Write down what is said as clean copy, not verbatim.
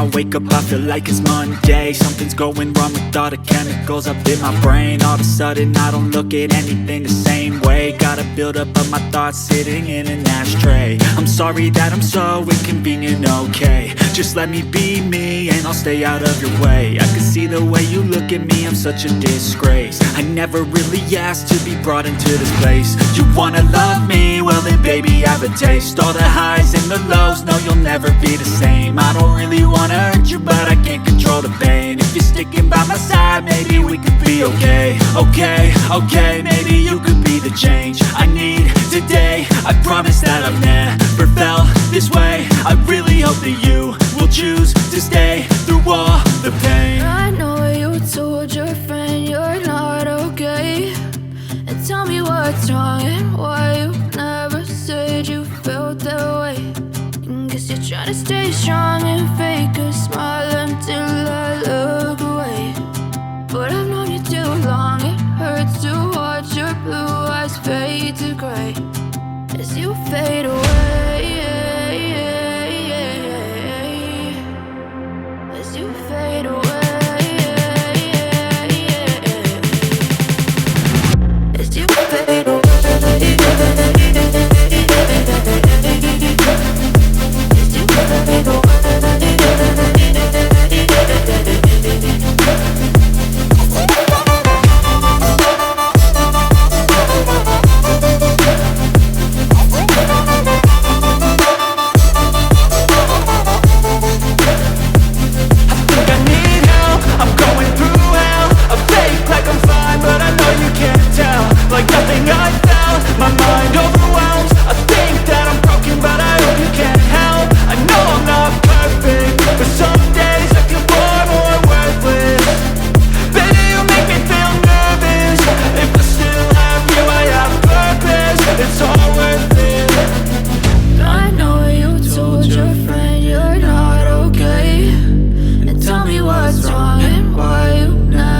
I wake up I feel like it's Monday. Something's going wrong with all the chemicals up in my brain. All of a sudden I don't look at anything the same way. Gotta build up of my thoughts sitting in an ashtray. I'm sorry that I'm so inconvenient, okay. Just let me be me and I'll stay out of your way. I can see the way you look at me, I'm such a disgrace. I never really asked to be brought into this place. You wanna love me? Well then baby have a taste. All the highs and the lows, no you'll never be the same. I don't really wanna hurt you but I can't control the pain. If you're sticking by my side, maybe we could be okay. Okay, maybe you could be the change I need today. I promise that I've never felt this way. I really hope that you will choose to stay through all the pain. I know you told your friend you're not okay, and tell me what's wrong and why you never said you felt that way. And guess you're trying to stay strong and fake